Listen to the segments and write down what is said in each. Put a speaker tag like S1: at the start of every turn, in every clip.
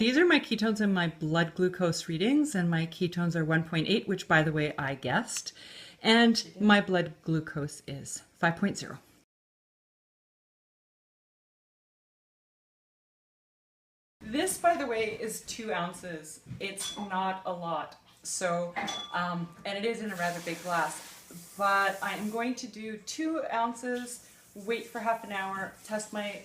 S1: these are my ketones and my blood glucose readings, and my ketones are 1.8, which, by the way, I guessed. And my blood glucose is 5.0. This, by the way, is 2 ounces. It's not a lot. So, and it is in a rather big glass. But I am going to do 2 ounces, wait for half an hour, test my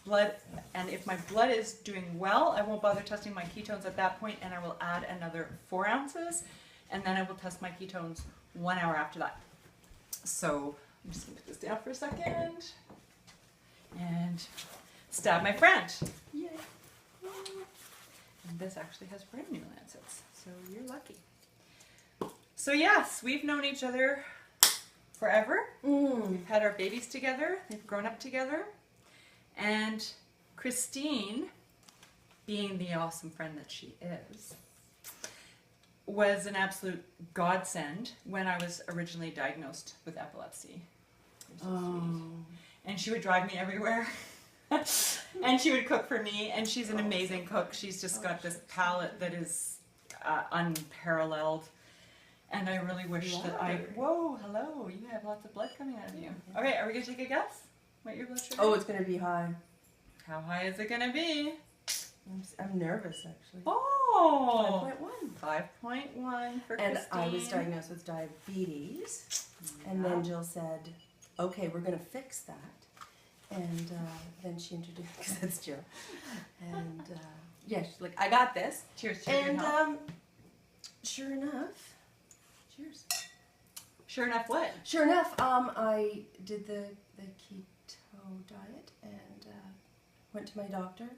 S1: blood, and if my blood is doing well, I won't bother testing my ketones at that point, and I will add another 4 ounces, and then I will test my ketones 1 hour after that. So I'm just going to put this down for a second, and stab my friend. Yay. And this actually has brand new lancets, so you're lucky. So yes, we've known each other forever. We've had our babies together, they've grown up together. And Christine, being the awesome friend that she is, was an absolute godsend when I was originally diagnosed with epilepsy. So sweet. And she would drive me everywhere. And she would cook for me, and she's an amazing cook. She's just got this palate that is unparalleled. And I really wish that whoa, hello, you have lots of blood coming out of you. Okay, are we going to take a guess? What your blood sugar is?
S2: Oh, it's going to be high.
S1: How high is it going to be?
S2: I'm nervous, actually.
S1: Oh!
S2: 5.1.
S1: 5.1 for
S2: And
S1: Christine.
S2: I was diagnosed with diabetes. Yeah. And then Jill said, okay, we're going to fix that. And then she introduced, because that's Jill. And yeah, she's like, I got this.
S1: Cheers.
S2: And sure enough, cheers.
S1: Sure enough, what?
S2: Sure enough, I did the keto diet and went to my doctor,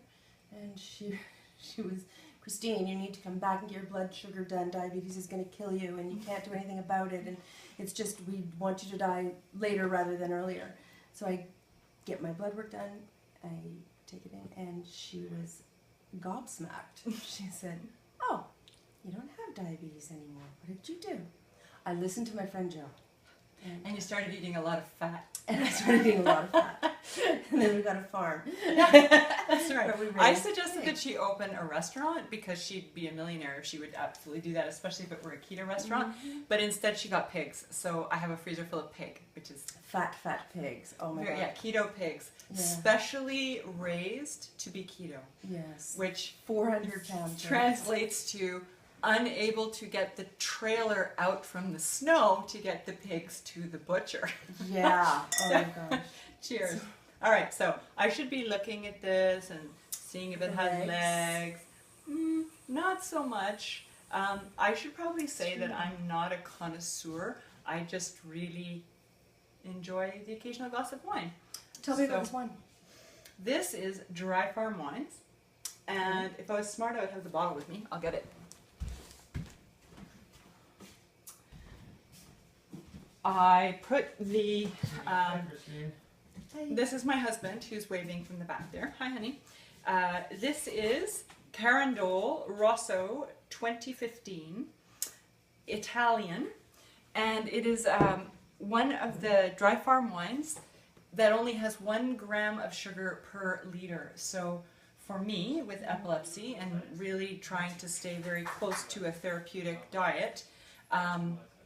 S2: and she was, Christine, you need to come back and get your blood sugar done. Diabetes is going to kill you, and you can't do anything about it. And it's just, we want you to die later rather than earlier. So I get my blood work done, I take it in, and she was gobsmacked. She said, oh, you don't have diabetes anymore. What did you do? I listened to my friend Jill.
S1: And you started eating a lot of fat.
S2: And I started eating a lot of fat. And then we got a farm.
S1: That's right. I suggested that she open a restaurant because she'd be a millionaire if she would absolutely do that, especially if it were a keto restaurant. But instead she got pigs. So I have a freezer full of pig, which is...
S2: Fat pigs. Oh my God.
S1: Yeah, keto pigs. Yeah. Specially raised to be keto.
S2: Yes.
S1: Which
S2: 400 pounds.
S1: Translates to unable to get the trailer out from the snow to get the pigs to the butcher.
S2: Yeah. Oh my gosh.
S1: Cheers. All right, so I should be looking at this and seeing if it has legs. Not so much. I should probably say that I'm not a connoisseur. I just really enjoy the occasional glass of wine.
S2: Tell me about this wine.
S1: This is Dry Farm Wines. And if I was smart, I would have the bottle with me. I'll get it. I put the, this is my husband who's waving from the back there. Hi, honey. This is Carandole Rosso 2015, Italian, and it is one of the Dry Farm wines that only has 1 gram of sugar per liter. So for me, with epilepsy and really trying to stay very close to a therapeutic diet,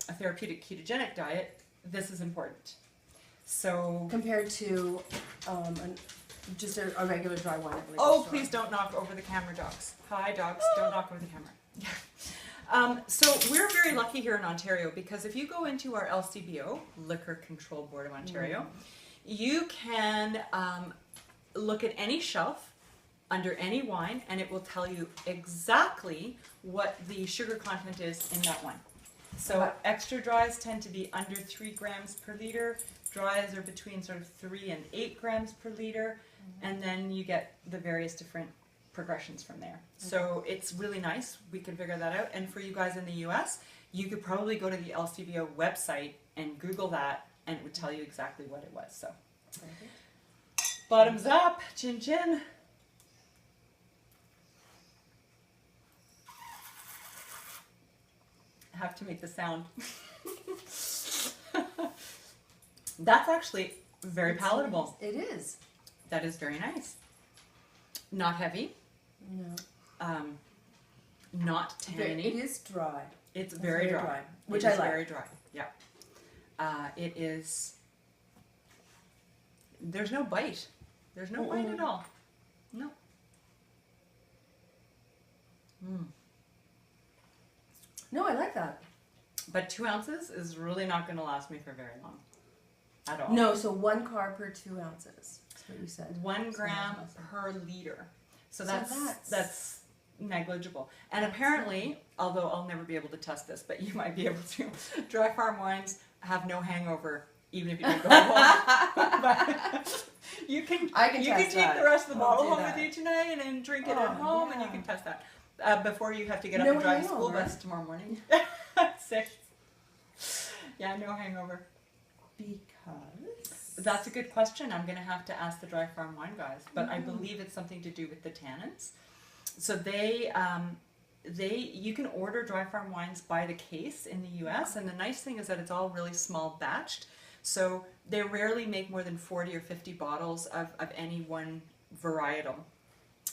S1: a therapeutic ketogenic diet, this is important. So
S2: compared to just a regular dry wine.
S1: Oh, please don't knock over the camera, dogs. Hi, dogs. Don't knock over the camera. So we're very lucky here in Ontario because if you go into our LCBO, Liquor Control Board of Ontario, you can look at any shelf under any wine and it will tell you exactly what the sugar content is in that wine. So extra dries tend to be under 3 grams per liter. Dries are between sort of 3 and 8 grams per liter. And then you get the various different progressions from there. So it's really nice. We can figure that out. And for you guys in the US, you could probably go to the LCBO website and Google that and it would tell you exactly what it was. So bottoms up, chin chin. I have to make the sound. That's actually very palatable.
S2: It is.
S1: That is very nice. Not heavy.
S2: No.
S1: not
S2: It
S1: tanniny.
S2: is dry.
S1: It's very dry.
S2: Which
S1: It
S2: I
S1: is
S2: like.
S1: very dry. Yeah. It is. There's no bite. There's no bite at all. No.
S2: No, I like that.
S1: But 2 ounces is really not going to last me for very long. At all.
S2: No, so 1 carb per 2 ounces. That's what you said.
S1: 1 gram per liter. So that's negligible. And apparently, although I'll never be able to test this, but you might be able to, dry farm wines have no hangover, even if you don't go home. But you can take the rest of the bottle home with you tonight and then drink it at home, and you can test that before you have to get up and drive the school bus tomorrow morning. 6. Yeah, no hangover.
S2: Because
S1: That's a good question. I'm going to have to ask the dry farm wine guys, but I believe it's something to do with the tannins. So you can order dry farm wines by the case in the U.S. and the nice thing is that it's all really small batched. So they rarely make more than 40 or 50 bottles of any one varietal.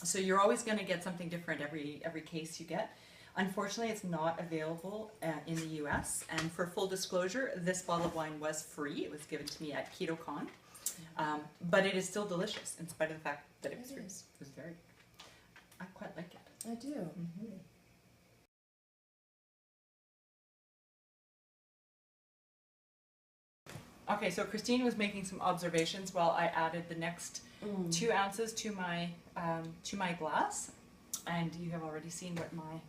S1: So you're always going to get something different every case you get. Unfortunately, it's not available in the U.S. And for full disclosure, this bottle of wine was free. It was given to me at KetoCon. But it is still delicious in spite of the fact that it was free. It was very good. I quite like it.
S2: I do.
S1: Mm-hmm. Okay, so Christine was making some observations while I added the next 2 ounces to my glass. And you have already seen what my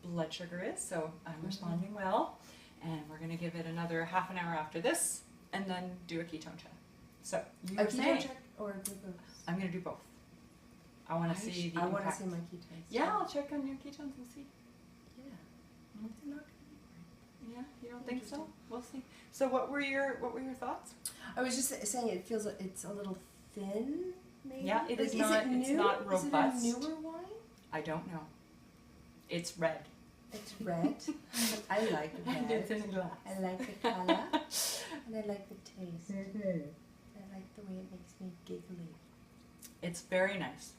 S1: blood sugar is, so I'm responding well. And we're going to give it another half an hour after this, and then do a ketone check. So you were saying,
S2: check or a glucose?
S1: I'm going to do both. I want to see the
S2: I want to
S1: impact.
S2: see my ketones.
S1: Yeah, I'll check on your ketones and see.
S2: Yeah.
S1: Mm-hmm.
S2: They're not gonna be
S1: Yeah, you don't think so? We'll see. So what were your thoughts?
S2: I was just saying it feels like it's a little thin, maybe.
S1: Yeah, it
S2: Like,
S1: is not.
S2: It new?
S1: It's not robust.
S2: Is it a newer wine?
S1: I don't know. It's red.
S2: It's red. I like
S1: And it's
S2: red.
S1: in a glass.
S2: I like the color, and I like the taste. I like the way it makes me giggly.
S1: It's very nice.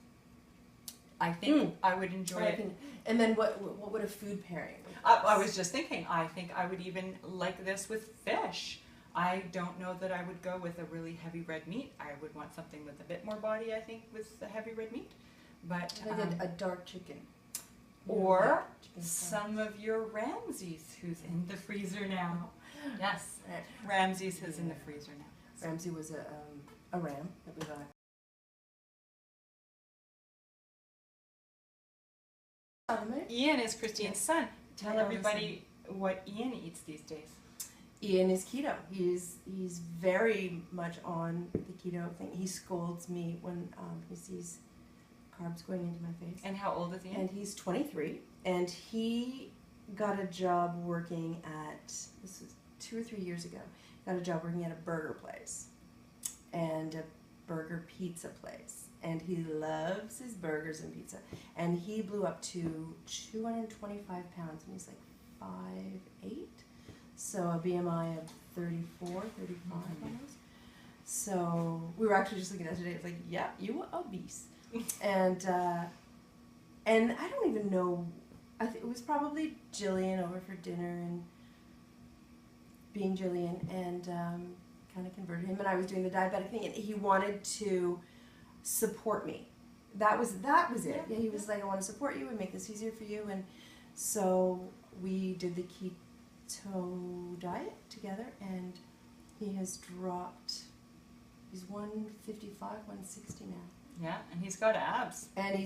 S1: I think I would enjoy it.
S2: And then what would a food pairing?
S1: I was just thinking, I think I would even like this with fish. I don't know that I would go with a really heavy red meat. I would want something with a bit more body, I think, with the heavy red meat. But
S2: Like a dark chicken.
S1: or
S2: Chicken
S1: some of your Ramsay's, who's in the freezer now. Yes, Ramsay's is in the freezer now.
S2: Ramsay was a ram that we got.
S1: Ian is Christine's son. Tell
S2: My eldest
S1: everybody what Ian eats these days.
S2: Ian is keto. He's very much on the keto thing. He scolds me when he sees carbs going into my face.
S1: And how old is Ian?
S2: And he's 23, and he got a job working at, this was 2 or 3 years ago, got a job working at a burger place and a burger pizza place. And he loves his burgers and pizza. And he blew up to 225 pounds, and he's like 5'8". So a BMI of 34, 35 almost. So we were actually just looking at it today. It's like, yeah, you are obese. And I don't even know. It was probably Gillian over for dinner and being Gillian, and kind of converted him. And I was doing the diabetic thing, and he wanted to support me. That was it. Yeah, he was like, I want to support you and make this easier for you. And so we did the keto diet together, and he has dropped. He's 155, 160 now.
S1: Yeah, and he's got abs.
S2: And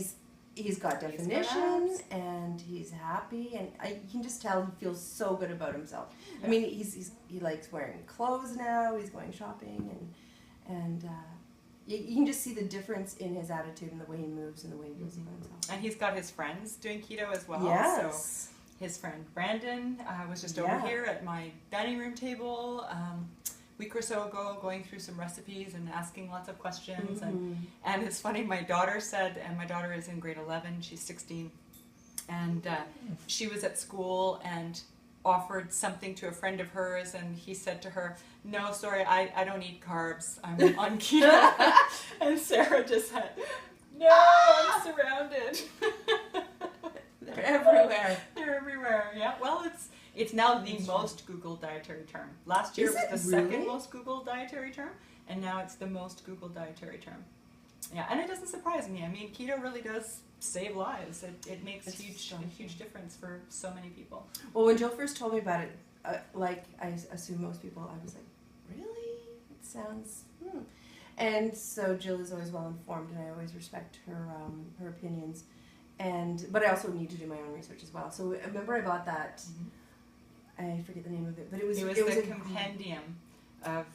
S2: he's got definition, and he's happy, and you can just tell he feels so good about himself. Yeah. I mean, he likes wearing clothes now. He's going shopping, and you can just see the difference in his attitude and the way he moves and the way he feels about himself.
S1: And he's got his friends doing keto as well.
S2: Yes.
S1: So his friend Brandon was just over here at my dining room table a week or so ago, going through some recipes and asking lots of questions. And it's funny, my daughter said, and my daughter is in grade 11, she's 16, and she was at school and offered something to a friend of hers, and he said to her, no, sorry, I don't eat carbs, I'm on keto. And Sarah just said, no, I'm surrounded. It's now the most Googled dietary term. Last year
S2: Is
S1: was
S2: it
S1: the
S2: really?
S1: second most Googled dietary term, and now it's the most Googled dietary term. Yeah, and it doesn't surprise me. I mean, keto really does save lives. It makes
S2: It's
S1: a
S2: astonishing.
S1: huge difference for so many people.
S2: Well, when Jill first told me about it, like I assume most people, I was like, really? It sounds. And so Jill is always well informed, and I always respect her opinions. But I also need to do my own research as well. So I remember I bought that. I forget the name of it, but it was
S1: the compendium of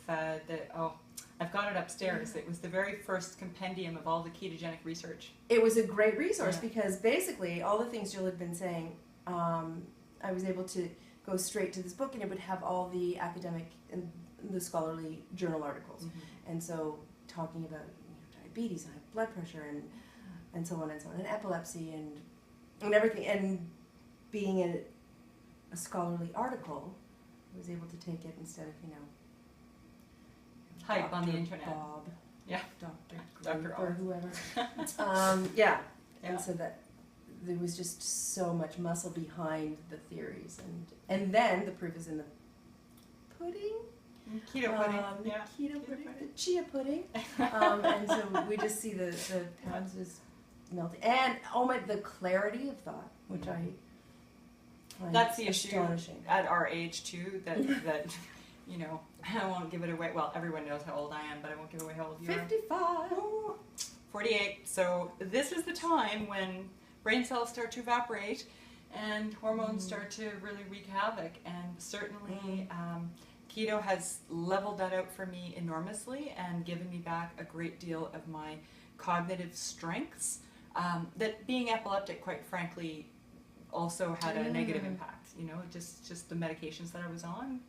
S1: I've got it upstairs.
S2: Yeah.
S1: It was the very first compendium of all the ketogenic research.
S2: It was a great resource
S1: Yeah.
S2: because basically all the things Jill had been saying, I was able to go straight to this book, and it would have all the academic and the scholarly journal articles. And so talking about diabetes and high blood pressure and so on and so on, and epilepsy and everything, and being a scholarly article, I was able to take it instead of
S1: Hype on the
S2: Dr.
S1: internet.
S2: Bob,
S1: Yeah.
S2: Dr.
S1: Dr.
S2: or
S1: Oz.
S2: whoever. Yeah.
S1: Yeah.
S2: And so that there was just so much muscle behind the theories, and then the proof is in the pudding.
S1: Keto pudding.
S2: The
S1: Yeah.
S2: keto pudding, the chia pudding. And so we just see the pounds just melting, and the clarity of thought, which I find
S1: That's the issue
S2: astonishing.
S1: at our age too. That I won't give it away. Well, everyone knows how old I am, but I won't give away how old you are.
S2: 55.
S1: 48. So this is the time when brain cells start to evaporate and hormones start to really wreak havoc. And certainly keto has leveled that out for me enormously and given me back a great deal of my cognitive strengths. That being epileptic, quite frankly, also had a negative impact. Just the medications that I was on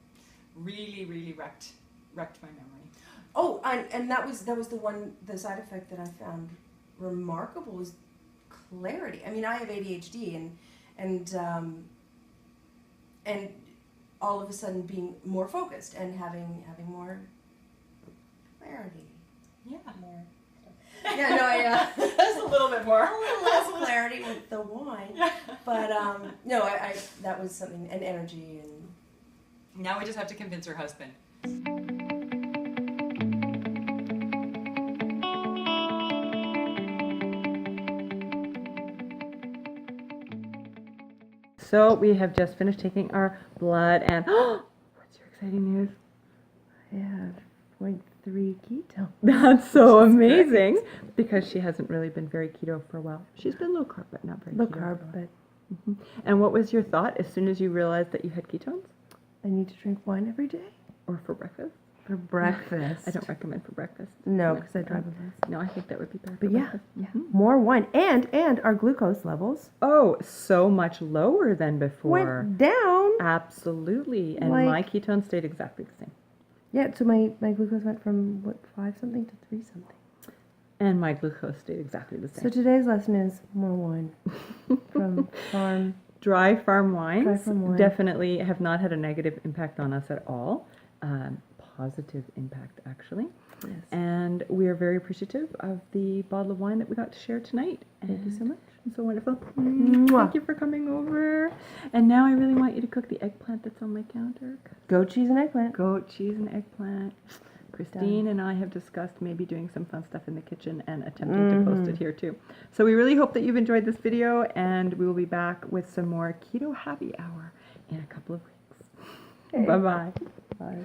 S1: really wrecked my memory.
S2: Oh, and that was the side effect that I found remarkable was clarity. I mean, I have ADHD, and all of a sudden being more focused and having more clarity.
S1: Yeah.
S2: More. Yeah, no,
S1: Just a little bit more.
S2: a little less clarity with the wine,
S1: Yeah.
S2: but no, I that was something, and energy, and
S1: Now we just have to convince her husband. So we have just finished taking our blood, and what's your exciting news?
S3: I have 0.3 keto.
S1: That's so amazing, because she hasn't really been very keto for a while. She's been low carb, but not very
S3: Low
S1: keto.
S3: carb,
S1: for a while.
S3: but
S1: And what was your thought as soon as you realized that you had ketones?
S3: I need to drink wine every day
S1: Or for breakfast?
S3: for breakfast.
S1: I don't recommend for breakfast.
S3: No, because I drive a bus.
S1: No, I think that would be bad.
S3: But
S1: for
S3: yeah,
S1: breakfast.
S3: more wine, and our glucose levels
S1: Oh, so much lower than before.
S3: went down.
S1: Absolutely. And
S3: Like-
S1: my ketones stayed exactly the same.
S3: Yeah, so my glucose went from 5 something to 3 something.
S1: And my glucose stayed exactly the
S3: So
S1: same.
S3: today's lesson is more wine from farm.
S1: Dry farm wines
S3: Dry farm wine.
S1: definitely have not had a negative impact on us at all. Positive impact, actually.
S3: Yes.
S1: And we are very appreciative of the bottle of wine that we got to share tonight. Thank you so much. It's so wonderful.
S3: Mwah.
S1: Thank you for coming over. And now I really want you to cook the eggplant that's on my counter.
S3: Goat cheese and eggplant.
S1: Goat cheese and eggplant. Christine and I have discussed maybe doing some fun stuff in the kitchen and attempting to post it here too. So we really hope that you've enjoyed this video, and we will be back with some more Keto Happy Hour in a couple of weeks.
S3: Okay.
S1: Bye-bye.
S3: Bye.